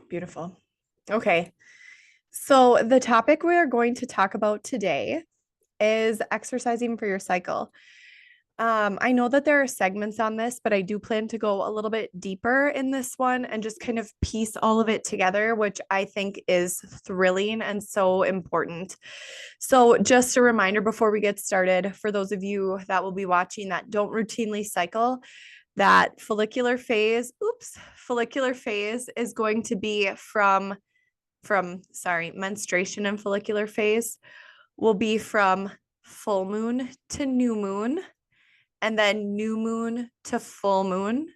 Beautiful. Okay. So the topic we are going to talk about today is exercising for your cycle. I know that there are segments on this, but I do plan to go a little bit deeper in this one and just kind of piece all of it together, which I think is thrilling and so important. So, just a reminder before we get started, for those of you that will be watching that don't routinely cycle, that follicular phase is going to be from menstruation, and follicular phase will be from full moon to new moon, and then new moon to full moon,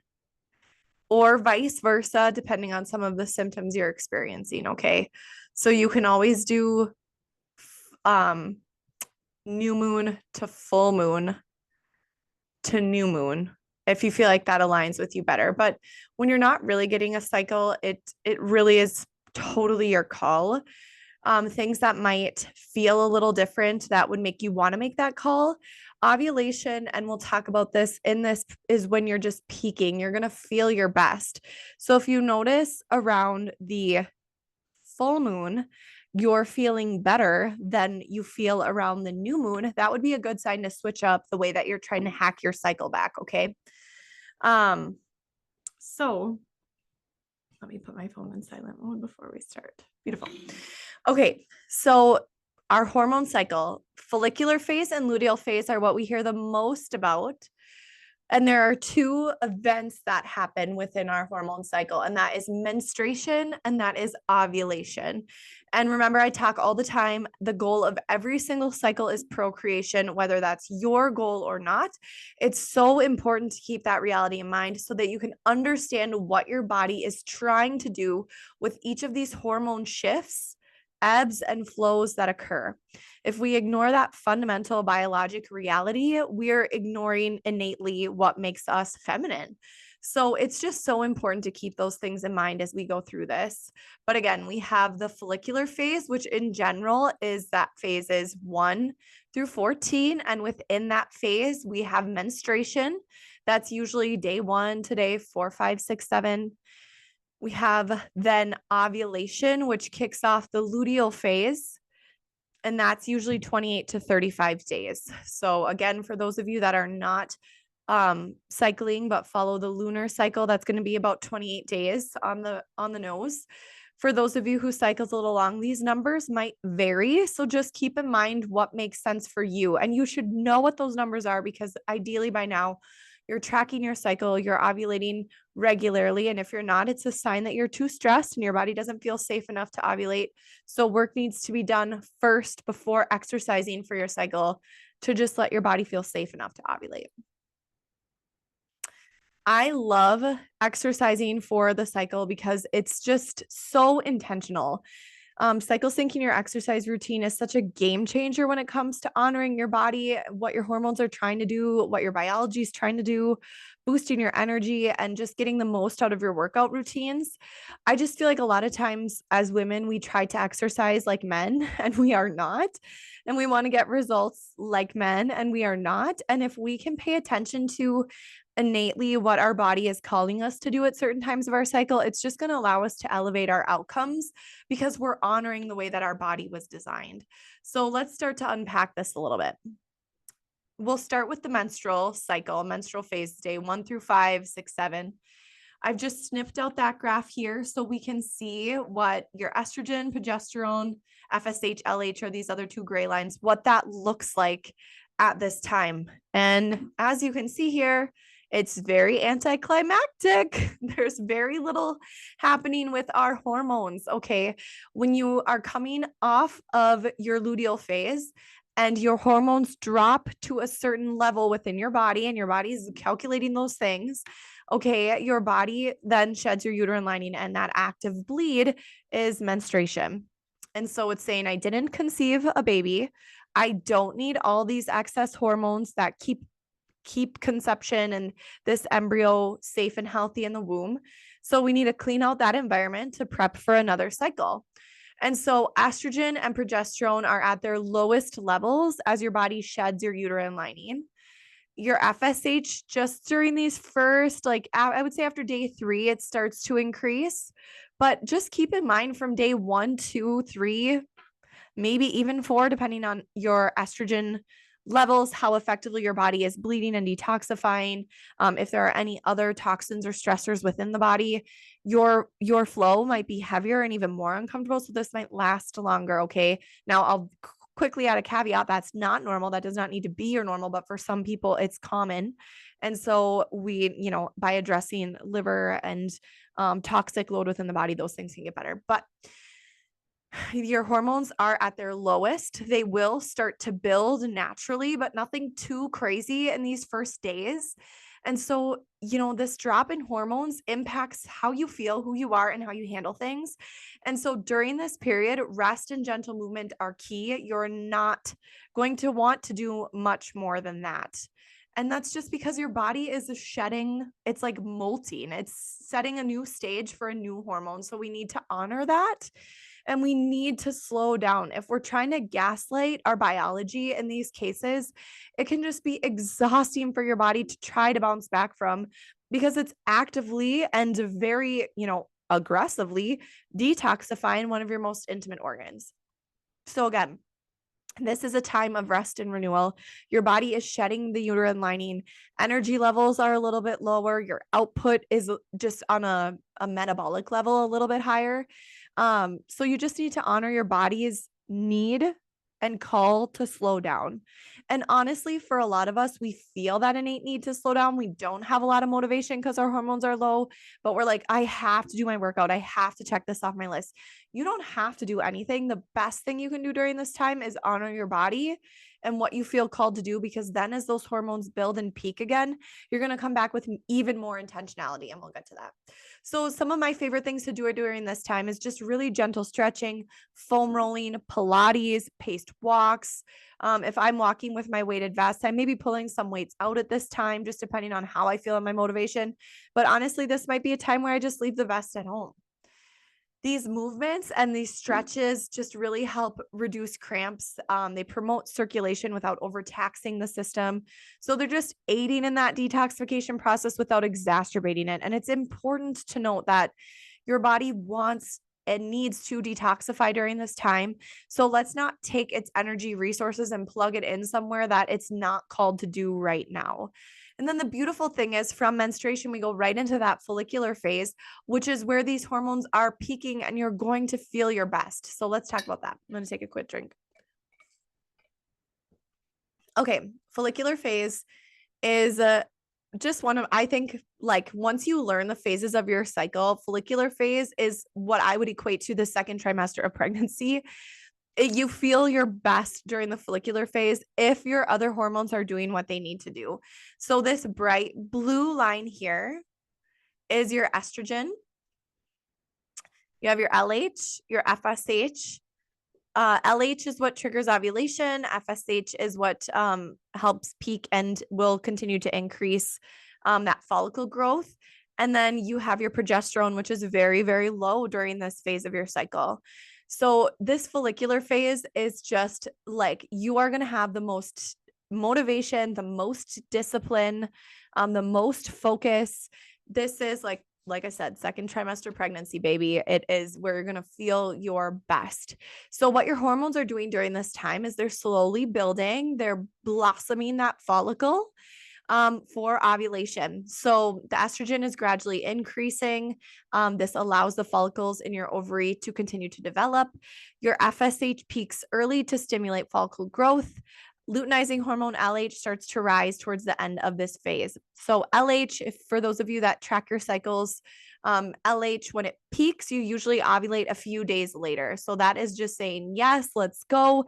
or vice versa, depending on some of the symptoms you're experiencing. Okay. So you can always do um, new moon to full moon to new moon if you feel like that aligns with you better. But when you're not really getting a cycle, it really is totally your call. Things that might feel a little different that would make you want to make that call. Ovulation, and we'll talk about this in this, is when you're just peaking. You're going to feel your best. So if you notice around the full moon, you're feeling better than you feel around the new moon, that would be a good sign to switch up the way that you're trying to hack your cycle back. Okay. So let me put my phone in silent mode before we start. Beautiful. Okay, so our hormone cycle, follicular phase and luteal phase are what we hear the most about. And there are two events that happen within our hormone cycle, and that is menstruation and that is ovulation. And remember, I talk all the time, the goal of every single cycle is procreation, whether that's your goal or not. It's so important to keep that reality in mind so that you can understand what your body is trying to do with each of these hormone shifts, ebbs, and flows that occur. If we ignore that fundamental biologic reality, we're ignoring innately what makes us feminine. So it's just so important to keep those things in mind as we go through this. But again, we have the follicular phase, which in general is that phases 1 through 14. And within that phase, we have menstruation. That's usually day 1 to day 4, 5, 6, 7. We have then ovulation, which kicks off the luteal phase, and that's usually 28 to 35 days. So again, for those of you that are not cycling but follow the lunar cycle, that's going to be about 28 days on the nose. For those of you who cycles a little long, these numbers might vary. So just keep in mind what makes sense for you. And you should know what those numbers are, because ideally by now you're tracking your cycle, you're ovulating regularly. And if you're not, it's a sign that you're too stressed and your body doesn't feel safe enough to ovulate. So work needs to be done first before exercising for your cycle to just let your body feel safe enough to ovulate. I love exercising for the cycle because it's just so intentional. Cycle syncing your exercise routine is such a game changer when it comes to honoring your body, what your hormones are trying to do, what your biology is trying to do, boosting your energy, and just getting the most out of your workout routines. I just feel like a lot of times as women, we try to exercise like men and we are not. And we want to get results like men and we are not. And if we can pay attention to innately what our body is calling us to do at certain times of our cycle, it's just going to allow us to elevate our outcomes because we're honoring the way that our body was designed. So let's start to unpack this a little bit. We'll start with the menstrual cycle, menstrual phase, day 1 through 5, 6, 7. I've just snipped out that graph here so we can see what your estrogen, progesterone, FSH, LH, or these other two gray lines, what that looks like at this time. And as you can see here, it's very anticlimactic. There's very little happening with our hormones. Okay. When you are coming off of your luteal phase and your hormones drop to a certain level within your body, and your body is calculating those things, okay, your body then sheds your uterine lining, and that active bleed is menstruation. And so it's saying, I didn't conceive a baby. I don't need all these excess hormones that keep conception and this embryo safe and healthy in the womb. So we need to clean out that environment to prep for another cycle. And so estrogen and progesterone are at their lowest levels as your body sheds your uterine lining. your FSH just during these first, like I would say after day 3, it starts to increase. But just keep in mind from day 1, 2, 3, maybe even 4, depending on your estrogen levels, how effectively your body is bleeding and detoxifying. If there are any other toxins or stressors within the body, your flow might be heavier and even more uncomfortable. So this might last longer. Okay. Now I'll quickly add a caveat. That's not normal. That does not need to be your normal, but for some people it's common. And so we, by addressing liver and toxic load within the body, those things can get better. But your hormones are at their lowest. They will start to build naturally, but nothing too crazy in these first days. And so, this drop in hormones impacts how you feel, who you are, and how you handle things. And so during this period, rest and gentle movement are key. You're not going to want to do much more than that. And that's just because your body is shedding, it's like molting, it's setting a new stage for a new hormone. So we need to honor that. And we need to slow down. If we're trying to gaslight our biology in these cases, it can just be exhausting for your body to try to bounce back from, because it's actively and very, aggressively detoxifying one of your most intimate organs. So again, this is a time of rest and renewal. Your body is shedding the uterine lining. Energy levels are a little bit lower. Your output is just on a metabolic level a little bit higher. So you just need to honor your body's need and call to slow down. And honestly, for a lot of us, we feel that innate need to slow down. We don't have a lot of motivation because our hormones are low, but we're like, I have to do my workout. I have to check this off my list. You don't have to do anything. The best thing you can do during this time is honor your body and what you feel called to do, because then as those hormones build and peak again, you're going to come back with even more intentionality, and we'll get to that. So some of my favorite things to do during this time is just really gentle stretching, foam rolling, Pilates, paced walks. If I'm walking with my weighted vest, I may be pulling some weights out at this time, just depending on how I feel and my motivation. But honestly, this might be a time where I just leave the vest at home. These movements and these stretches just really help reduce cramps. They promote circulation without overtaxing the system. So they're just aiding in that detoxification process without exacerbating it. And it's important to note that your body wants and needs to detoxify during this time. So let's not take its energy resources and plug it in somewhere that it's not called to do right now. And then the beautiful thing is, from menstruation, we go right into that follicular phase, which is where these hormones are peaking and you're going to feel your best. So let's talk about that. I'm going to take a quick drink. Okay. Follicular phase is just one of, I think, like once you learn the phases of your cycle, follicular phase is what I would equate to the second trimester of pregnancy. You feel your best during the follicular phase if your other hormones are doing what they need to do. So this bright blue line here is your estrogen. You have your LH, your FSH. LH is what triggers ovulation. FSH is what helps peak and will continue to increase that follicle growth. And then you have your progesterone, which is very, very low during this phase of your cycle. So this follicular phase is just like, you are going to have the most motivation, the most discipline, the most focus. This is like I said, second trimester pregnancy, baby. It is where you're going to feel your best. So what your hormones are doing during this time is they're slowly building, they're blossoming that follicle for ovulation. So the estrogen is gradually increasing. This allows the follicles in your ovary to continue to develop. Your FSH peaks early to stimulate follicle growth. Luteinizing hormone LH starts to rise towards the end of this phase. So LH, if for those of you that track your cycles, LH, when it peaks, you usually ovulate a few days later. So that is just saying, yes, let's go.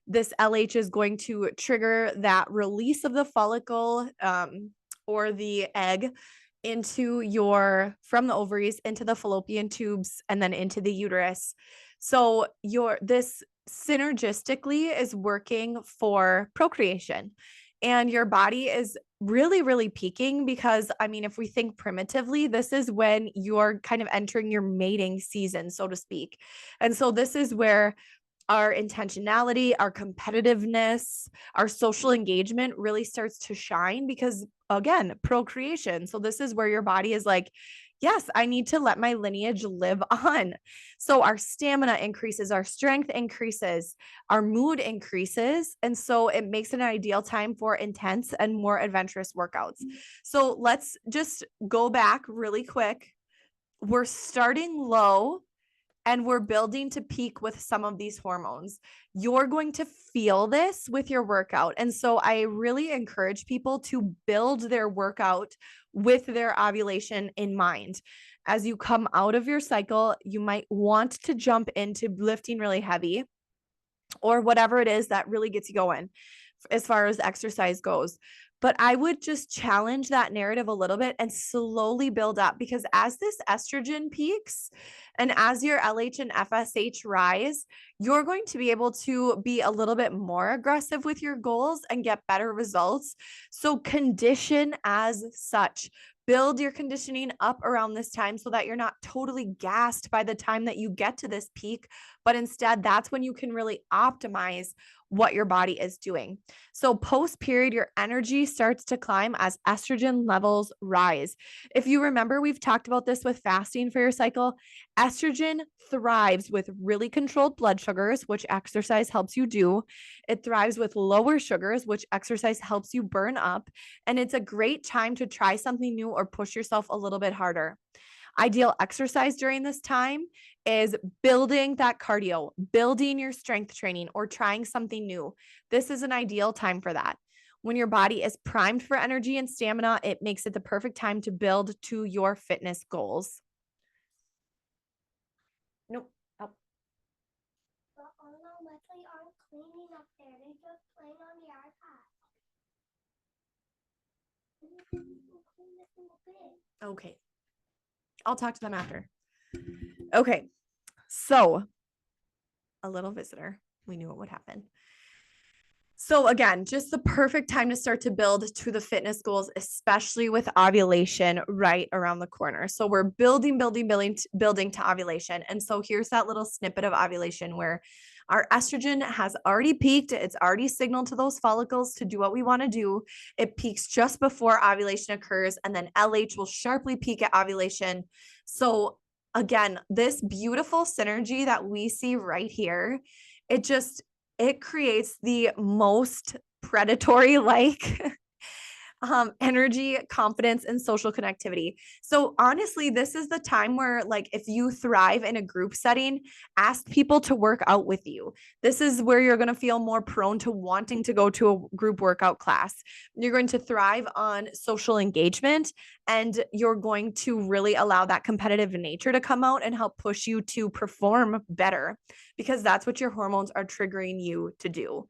This LH is going to trigger that release of the follicle or the egg from the ovaries into the fallopian tubes and then into the uterus. So this synergistically is working for procreation, and your body is really, really peaking because, I mean, if we think primitively, this is when you're kind of entering your mating season, so to speak. And so this is where our intentionality, our competitiveness, our social engagement really starts to shine because, again, procreation. So this is where your body is like, yes, I need to let my lineage live on. So our stamina increases, our strength increases, our mood increases. And so it makes it an ideal time for intense and more adventurous workouts. So let's just go back really quick. We're starting low and we're building to peak with some of these hormones. You're going to feel this with your workout. And so I really encourage people to build their workout with their ovulation in mind. As you come out of your cycle, you might want to jump into lifting really heavy or whatever it is that really gets you going as far as exercise goes. But I would just challenge that narrative a little bit and slowly build up, because as this estrogen peaks and as your LH and FSH rise, you're going to be able to be a little bit more aggressive with your goals and get better results. So condition as such. Build your conditioning up around this time so that you're not totally gassed by the time that you get to this peak, but instead that's when you can really optimize what your body is doing. So post period, your energy starts to climb as estrogen levels rise. If you remember, we've talked about this with fasting for your cycle. Estrogen thrives with really controlled blood sugars, which exercise helps you do. It thrives with lower sugars, which exercise helps you burn up. And it's a great time to try something new or push yourself a little bit harder. Ideal exercise during this time is building that cardio, building your strength training, or trying something new. This is an ideal time for that. When your body is primed for energy and stamina, it makes it the perfect time to build to your fitness goals. Nope. Up. But all the Leslie aren't cleaning up there. They're just playing on the iPad. Okay. I'll talk to them after. Okay. So, a little visitor. We knew it would happen. So again, just the perfect time to start to build to the fitness goals, especially with ovulation right around the corner. So we're building to ovulation. And so here's that little snippet of ovulation where our estrogen has already peaked. It's already signaled to those follicles to do what we want to do. It peaks just before ovulation occurs, and then LH will sharply peak at ovulation. So again, this beautiful synergy that we see right here, it creates the most predatory like energy, confidence, and social connectivity. So honestly, this is the time where, like, if you thrive in a group setting, ask people to work out with you. This is where you're going to feel more prone to wanting to go to a group workout class. You're going to thrive on social engagement, and you're going to really allow that competitive nature to come out and help push you to perform better, because that's what your hormones are triggering you to do.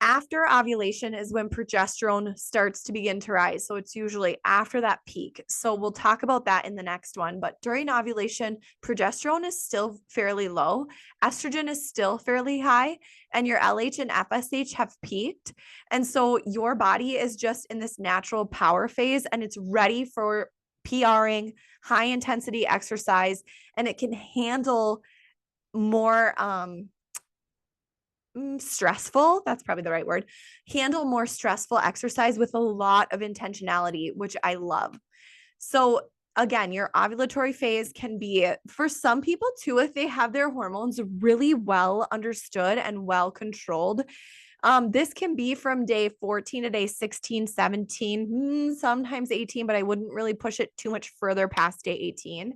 After ovulation is when progesterone starts to begin to rise. So it's usually after that peak. So we'll talk about that in the next one. But during ovulation, progesterone is still fairly low. Estrogen is still fairly high, and your LH and FSH have peaked. And so your body is just in this natural power phase, and it's ready for PRing, high intensity exercise, and it can handle more stressful, that's probably the right word, handle more stressful exercise with a lot of intentionality, which I love. So again, your ovulatory phase can be, for some people too, if they have their hormones really well understood and well controlled, this can be from day 14 to day 16, 17, sometimes 18, but I wouldn't really push it too much further past day 18.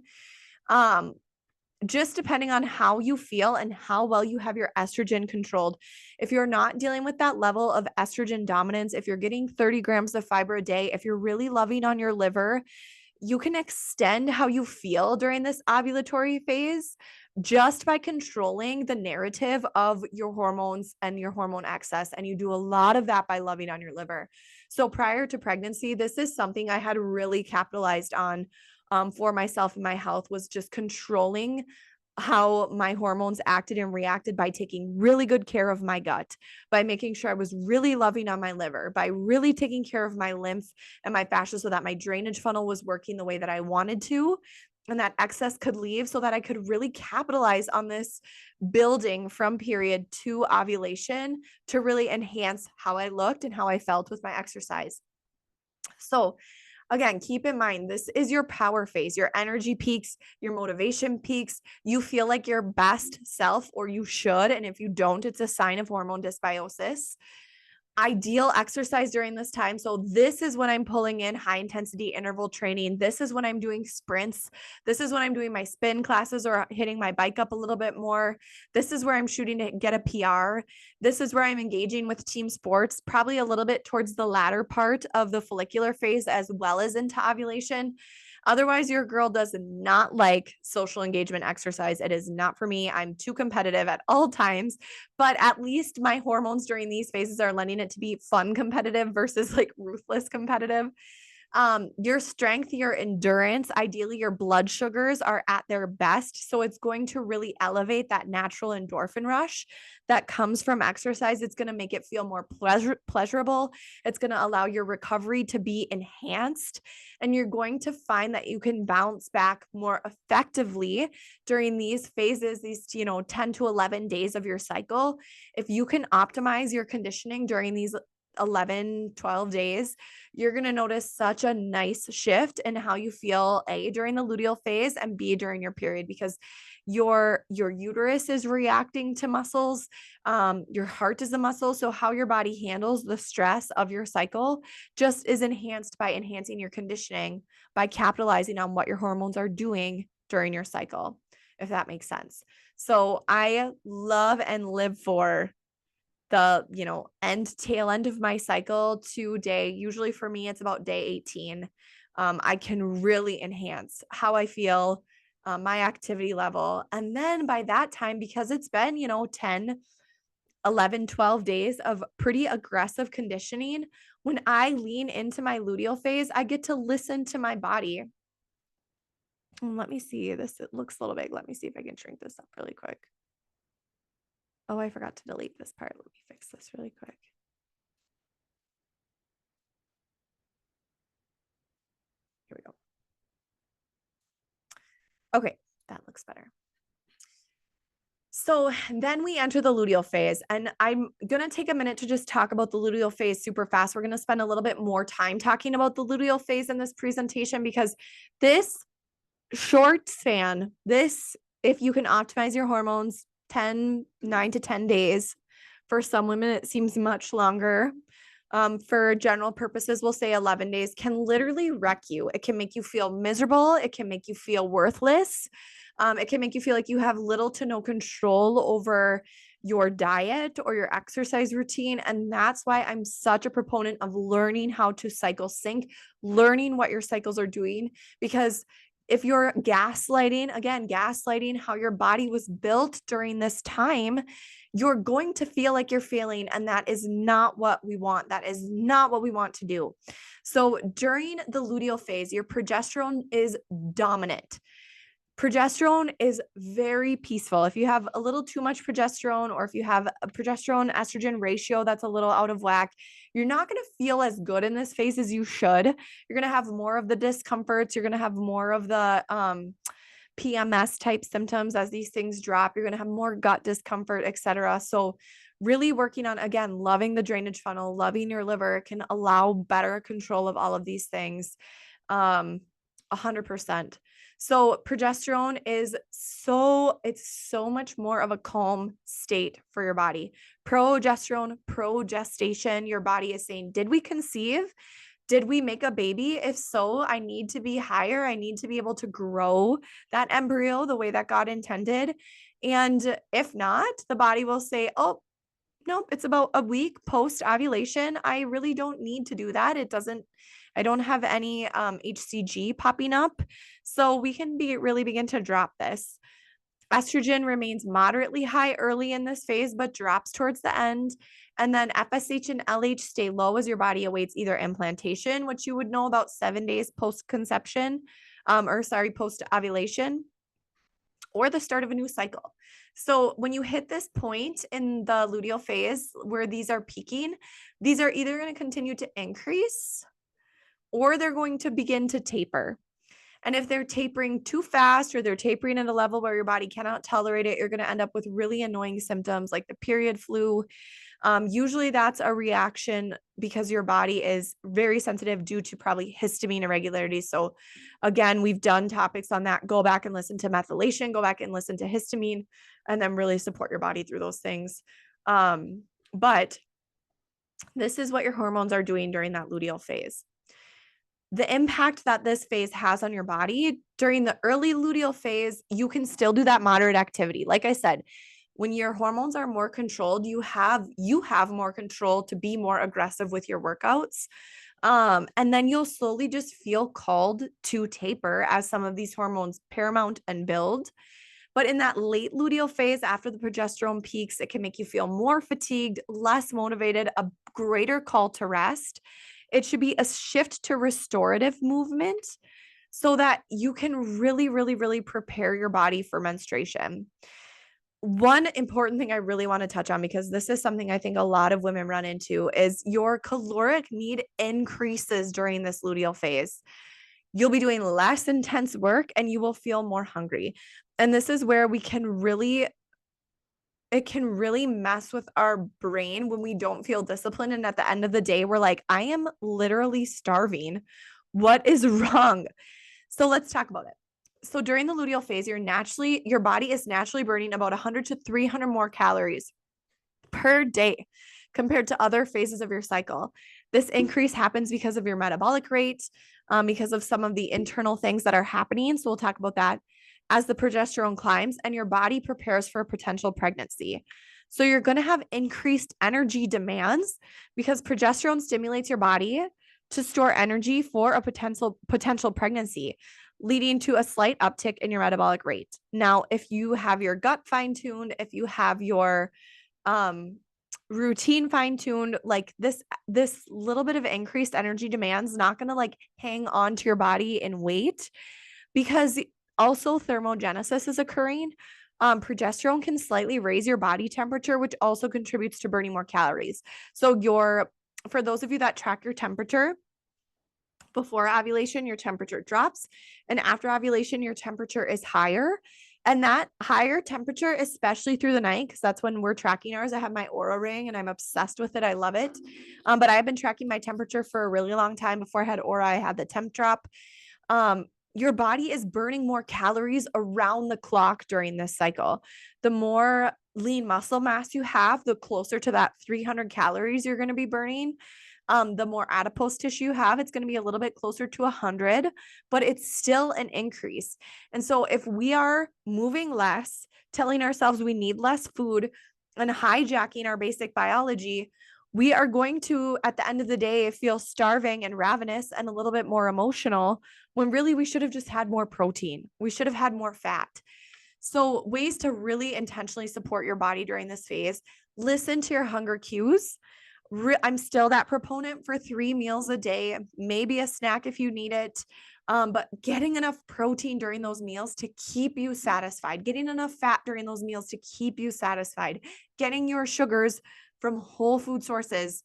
Just depending on how you feel and how well you have your estrogen controlled. If you're not dealing with that level of estrogen dominance, if you're getting 30 grams of fiber a day, if you're really loving on your liver, you can extend how you feel during this ovulatory phase just by controlling the narrative of your hormones and your hormone excess. And you do a lot of that by loving on your liver. So prior to pregnancy, this is something I had really capitalized on for myself and my health, was just controlling how my hormones acted and reacted by taking really good care of my gut, by making sure I was really loving on my liver, by really taking care of my lymph and my fascia so that my drainage funnel was working the way that I wanted to. and that excess could leave so that I could really capitalize on this building from period to ovulation to really enhance how I looked and how I felt with my exercise. So, again, keep in mind, this is your power phase, your energy peaks, your motivation peaks. You feel like your best self, or you should. And if you don't, it's a sign of hormone dysbiosis. Ideal exercise during this time. So this is when I'm pulling in high intensity interval training. This is when I'm doing sprints. This is when I'm doing my spin classes or hitting my bike up a little bit more. This is where I'm shooting to get a PR. This is where I'm engaging with team sports, probably a little bit towards the latter part of the follicular phase as well as into ovulation. Otherwise, your girl does not like social engagement exercise. It is not for me. I'm too competitive at all times, but at least my hormones during these phases are lending it to be fun competitive versus like ruthless competitive. Your strength, your endurance, ideally your blood sugars are at their best. So it's going to really elevate that natural endorphin rush that comes from exercise. It's going to make it feel more pleasurable. It's going to allow your recovery to be enhanced. And you're going to find that you can bounce back more effectively during these phases, these, 10 to 11 days of your cycle. If you can optimize your conditioning during these 11, 12 days, you're going to notice such a nice shift in how you feel, A, during the luteal phase, and B, during your period, because your uterus is reacting to muscles. Your heart is a muscle. So how your body handles the stress of your cycle just is enhanced by enhancing your conditioning, by capitalizing on what your hormones are doing during your cycle, if that makes sense. So I love and live for the tail end of my cycle to day, usually for me it's about day 18. I can really enhance how I feel, my activity level, and then by that time, because it's been 10, 11, 12 days of pretty aggressive conditioning, when I lean into my luteal phase, I get to listen to my body. Let me see this. It looks a little big. Let me see if I can shrink this up really quick. Oh, I forgot to delete this part. Let me fix this really quick. Here we go. Okay, that looks better. So then we enter the luteal phase, and I'm going to take a minute to just talk about the luteal phase super fast. We're going to spend a little bit more time talking about the luteal phase in this presentation, because this short span, if you can optimize your hormones, 9 to 10 days. For some women, it seems much longer. For general purposes, we'll say 11 days, can literally wreck you. It can make you feel miserable. It can make you feel worthless. It can make you feel like you have little to no control over your diet or your exercise routine. And that's why I'm such a proponent of learning how to cycle sync, learning what your cycles are doing, because if you're gaslighting how your body was built during this time, you're going to feel like you're failing. And that is not what we want. That is not what we want to do. So during the luteal phase, your progesterone is dominant. Progesterone is very peaceful. If you have a little too much progesterone, or if you have a progesterone estrogen ratio that's a little out of whack, you're not going to feel as good in this phase as you should. You're going to have more of the discomforts. You're going to have more of the PMS type symptoms as these things drop. You're going to have more gut discomfort, etc. So really working on, again, loving the drainage funnel, loving your liver can allow better control of all of these things. 100%. So progesterone is it's so much more of a calm state for your body. Progesterone, progestation, your body is saying, did we conceive? Did we make a baby? If so, I need to be higher. I need to be able to grow that embryo the way that God intended. And if not, the body will say, oh, nope, it's about a week post ovulation. I really don't need to do that. I don't have any HCG popping up. So we can really begin to drop this. Estrogen remains moderately high early in this phase, but drops towards the end. And then FSH and LH stay low as your body awaits either implantation, which you would know about 7 days post-conception, post ovulation, or the start of a new cycle. So when you hit this point in the luteal phase where these are peaking, these are either going to continue to increase or they're going to begin to taper. And if they're tapering too fast or they're tapering at a level where your body cannot tolerate it, you're going to end up with really annoying symptoms like the period flu. Usually that's a reaction because your body is very sensitive due to probably histamine irregularities. So again, we've done topics on that. Go back and listen to methylation, go back and listen to histamine, and then really support your body through those things. But this is what your hormones are doing during that luteal phase. The impact that this phase has on your body during the early luteal phase, you can still do that moderate activity. Like I said, when your hormones are more controlled, you have more control to be more aggressive with your workouts. And then you'll slowly just feel called to taper as some of these hormones paramount and build. But in that late luteal phase, after the progesterone peaks, it can make you feel more fatigued, less motivated, a greater call to rest. It should be a shift to restorative movement so that you can really, really, really prepare your body for menstruation. One important thing I really want to touch on, because this is something I think a lot of women run into, is your caloric need increases during this luteal phase. You'll be doing less intense work and you will feel more hungry. And this is where it can really mess with our brain when we don't feel disciplined. And at the end of the day, we're like, I am literally starving. What is wrong? So let's talk about it. So during the luteal phase, your body is naturally burning about 100 to 300 more calories per day compared to other phases of your cycle. This increase happens because of your metabolic rate, because of some of the internal things that are happening. So we'll talk about that as the progesterone climbs and your body prepares for a potential pregnancy. So you're going to have increased energy demands because progesterone stimulates your body to store energy for a potential pregnancy, leading to a slight uptick in your metabolic rate. Now, if you have your gut fine-tuned, if you have your routine fine-tuned, like this little bit of increased energy demands not going to like hang on to your body in weight, because also thermogenesis is occurring. Progesterone can slightly raise your body temperature, which also contributes to burning more calories. So for those of you that track your temperature, before ovulation, your temperature drops, and after ovulation, your temperature is higher. And that higher temperature, especially through the night, because that's when we're tracking ours. I have my Oura ring and I'm obsessed with it. I love it. But I've been tracking my temperature for a really long time. Before I had Oura, I had the temp drop. Your body is burning more calories around the clock during this cycle. The more lean muscle mass you have, the closer to that 300 calories you're going to be burning. The more adipose tissue you have, it's going to be a little bit closer to 100, but it's still an increase. And so if we are moving less, telling ourselves we need less food, and hijacking our basic biology, we are going to, at the end of the day, feel starving and ravenous and a little bit more emotional, when really we should have just had more protein. We should have had more fat. So ways to really intentionally support your body during this phase: listen to your hunger cues. I'm still that proponent for 3 meals a day, maybe a snack if you need it. But getting enough protein during those meals to keep you satisfied, getting enough fat during those meals to keep you satisfied, getting your sugars from whole food sources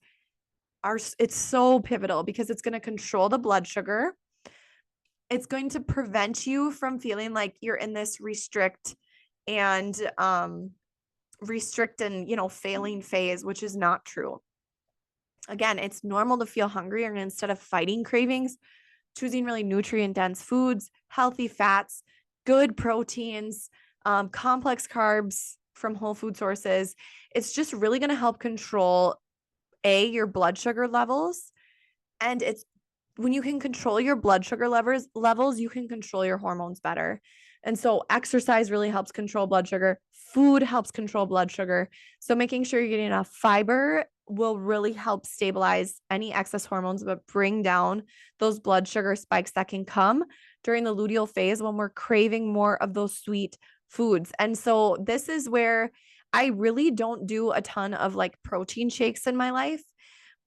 it's so pivotal, because it's going to control the blood sugar. It's going to prevent you from feeling like you're in this restrict and failing phase, which is not true. Again, it's normal to feel hungry, and instead of fighting cravings, choosing really nutrient dense foods, healthy fats, good proteins, complex carbs from whole food sources. It's just really going to help control your blood sugar levels. And it's when you can control your blood sugar levels, you can control your hormones better. And so exercise really helps control blood sugar. Food helps control blood sugar. So making sure you're getting enough fiber will really help stabilize any excess hormones, but bring down those blood sugar spikes that can come during the luteal phase when we're craving more of those sweet foods. And so this is where I really don't do a ton of like protein shakes in my life.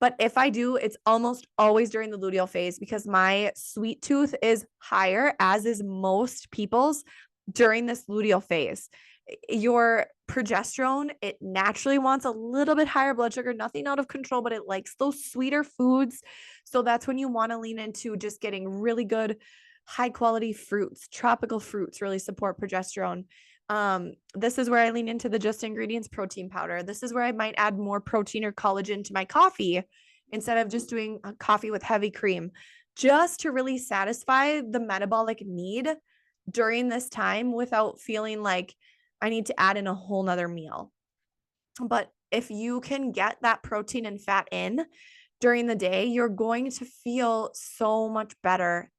But if I do, it's almost always during the luteal phase, because my sweet tooth is higher, as is most people's during this luteal phase. Your progesterone, it naturally wants a little bit higher blood sugar, nothing out of control, but it likes those sweeter foods. So that's when you want to lean into just getting really good high quality fruits, tropical fruits really support progesterone. This is where I lean into the just ingredients protein powder. This is where I might add more protein or collagen to my coffee instead of just doing a coffee with heavy cream, just to really satisfy the metabolic need during this time without feeling like I need to add in a whole nother meal. But if you can get that protein and fat in during the day, you're going to feel so much better,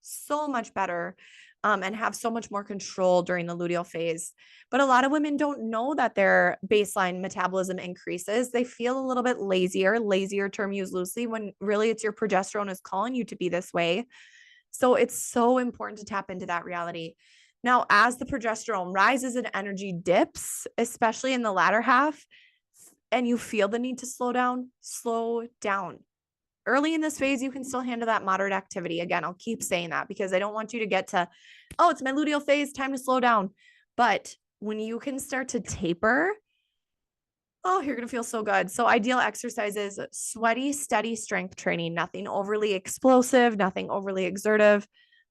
and have so much more control during the luteal phase. But a lot of women don't know that their baseline metabolism increases. They feel a little bit lazier term used loosely, when really it's your progesterone is calling you to be this way. So it's so important to tap into that reality. Now, as the progesterone rises and energy dips, especially in the latter half, and you feel the need to slow down. Early in this phase, you can still handle that moderate activity. Again, I'll keep saying that because I don't want you to get to, oh, it's my luteal phase, time to slow down. But when you can start to taper, oh, you're going to feel so good. So ideal exercises, sweaty, steady strength training, nothing overly explosive, nothing overly exertive.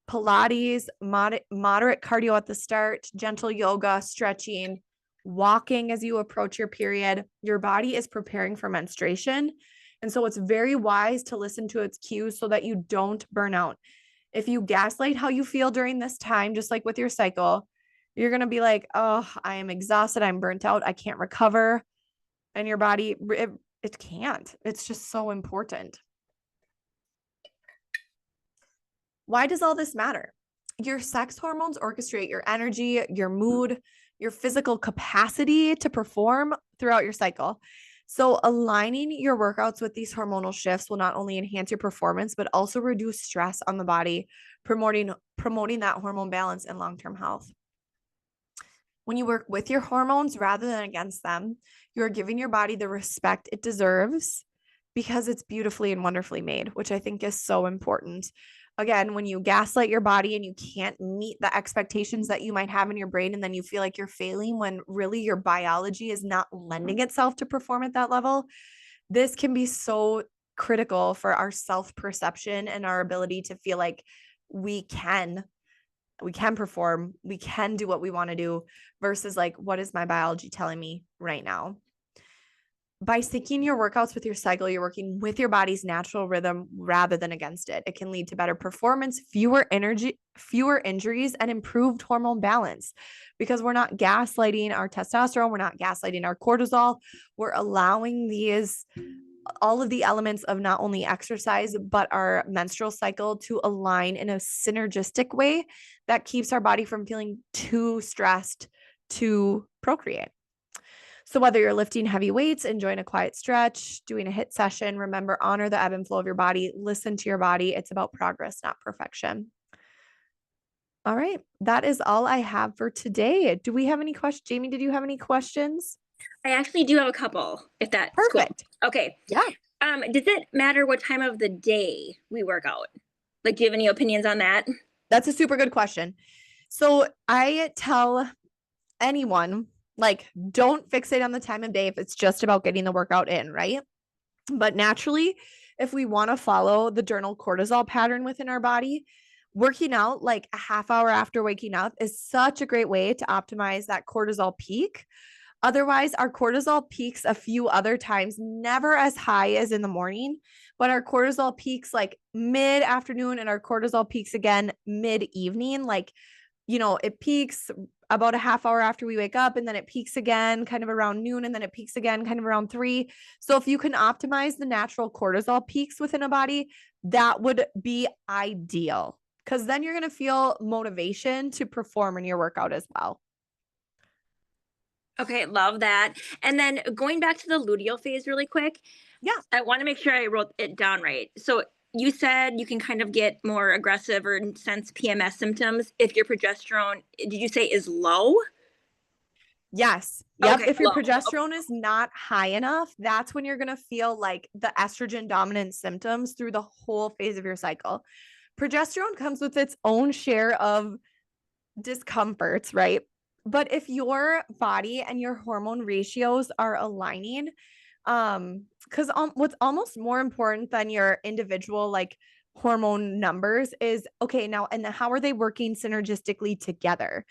Pilates, moderate cardio at the start, gentle yoga, stretching, walking as you approach your period. Your body is preparing for menstruation. And so it's very wise to listen to its cues so that you don't burn out. If you gaslight how you feel during this time, just like with your cycle, you're going to be like, oh, I am exhausted. I'm burnt out. I can't recover. And your body, it can't. It's just so important. Why does all this matter? Your sex hormones orchestrate your energy, your mood, your physical capacity to perform throughout your cycle. So aligning your workouts with these hormonal shifts will not only enhance your performance, but also reduce stress on the body, promoting that hormone balance and long-term health. When you work with your hormones rather than against them, you're giving your body the respect it deserves because it's beautifully and wonderfully made, which I think is so important. Again, when you gaslight your body and you can't meet the expectations that you might have in your brain, and then you feel like you're failing when really your biology is not lending itself to perform at that level, this can be so critical for our self-perception and our ability to feel like we can perform, we can do what we want to do, versus like, what is my biology telling me right now? By syncing your workouts with your cycle, you're working with your body's natural rhythm rather than against it. It can lead to better performance, fewer injuries, and improved hormone balance, because we're not gaslighting our testosterone, we're not gaslighting our cortisol. We're allowing all of the elements of not only exercise, but our menstrual cycle to align in a synergistic way that keeps our body from feeling too stressed to procreate. So whether you're lifting heavy weights, enjoying a quiet stretch, doing a HIIT session, remember, honor the ebb and flow of your body. Listen to your body. It's about progress, not perfection. All right. That is all I have for today. Do we have any questions? Jamie, did you have any questions? I actually do have a couple, if that's Perfect. cool. Okay. Yeah. Does it matter what time of the day we work out? Like, do you have any opinions on that? That's a super good question. So I tell anyone, like, don't fixate on the time of day if it's just about getting the workout in, right? But naturally, if we want to follow the diurnal cortisol pattern within our body, working out like a half hour after waking up is such a great way to optimize that cortisol peak. Otherwise, our cortisol peaks a few other times, never as high as in the morning, but our cortisol peaks like mid afternoon, and our cortisol peaks again mid evening. Like, it peaks about a half hour after we wake up, and then it peaks again kind of around noon, and then it peaks again kind of around 3. So if you can optimize the natural cortisol peaks within a body, that would be ideal, because then you're going to feel motivation to perform in your workout as well. Okay, love that. And then going back to the luteal phase really quick. Yeah. I want to make sure I wrote it down right. So you said you can kind of get more aggressive or sense PMS symptoms if your progesterone, did you say, is low? Yes. Yep. Okay, If your low. progesterone is not high enough, that's when you're going to feel like the estrogen dominant symptoms through the whole phase of your cycle. Progesterone comes with its own share of discomforts, right? But if your body and your hormone ratios are aligning, because what's almost more important than your individual like hormone numbers is okay. Now, and how are they working synergistically together?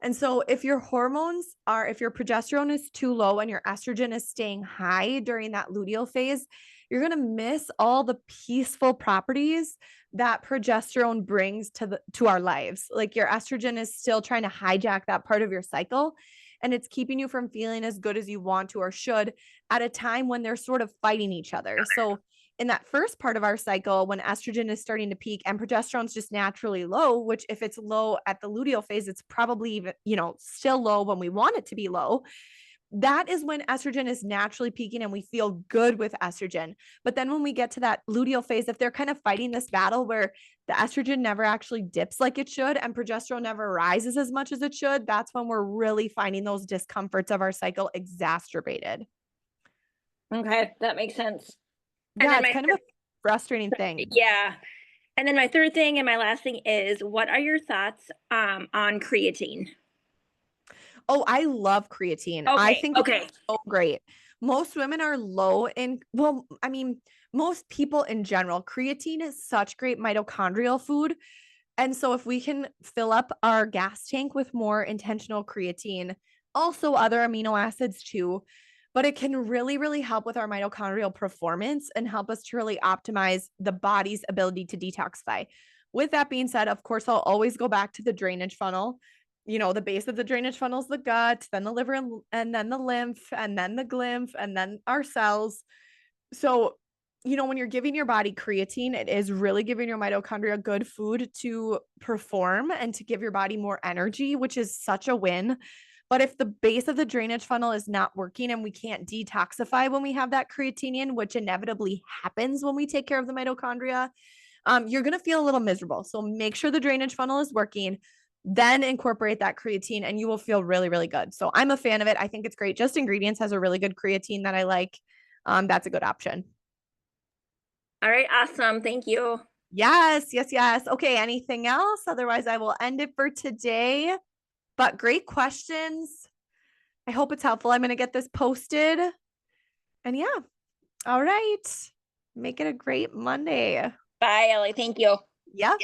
And so if your progesterone is too low and your estrogen is staying high during that luteal phase, you're going to miss all the peaceful properties that progesterone brings to our lives. Like your estrogen is still trying to hijack that part of your cycle, and it's keeping you from feeling as good as you want to or should at a time when they're sort of fighting each other. So in that first part of our cycle, when estrogen is starting to peak and progesterone's just naturally low, which if it's low at the luteal phase, it's probably even, still low when we want it to be low. That is when estrogen is naturally peaking and we feel good with estrogen. But then when we get to that luteal phase, if they're kind of fighting this battle where the estrogen never actually dips like it should and progesterone never rises as much as it should, that's when we're really finding those discomforts of our cycle exacerbated. Okay, that makes sense. Yeah, it's kind of a frustrating thing. Yeah. And then my third thing and my last thing is, what are your thoughts on creatine? Oh, I love creatine. I think it's so great. Most women are low in, well, I mean, most people in general, creatine is such great mitochondrial food. And so if we can fill up our gas tank with more intentional creatine, also other amino acids too, but it can really, really help with our mitochondrial performance and help us to really optimize the body's ability to detoxify. With that being said, of course, I'll always go back to the drainage funnel. The base of the drainage funnel is the gut, then the liver, and then the lymph, and then the glymph, and then our cells. So, when you're giving your body creatine, it is really giving your mitochondria good food to perform and to give your body more energy, which is such a win. But if the base of the drainage funnel is not working and we can't detoxify when we have that creatine in, which inevitably happens when we take care of the mitochondria, you're going to feel a little miserable. So make sure the drainage funnel is working, then incorporate that creatine and you will feel really, really good. So I'm a fan of it. I think it's great. Just Ingredients has a really good creatine that I like. That's a good option. All right, awesome. Thank you. Yes, yes, yes. Okay, anything else? Otherwise, I will end it for today. But great questions. I hope it's helpful. I'm going to get this posted. And yeah, all right. Make it a great Monday. Bye, Ellie. Thank you. Yep.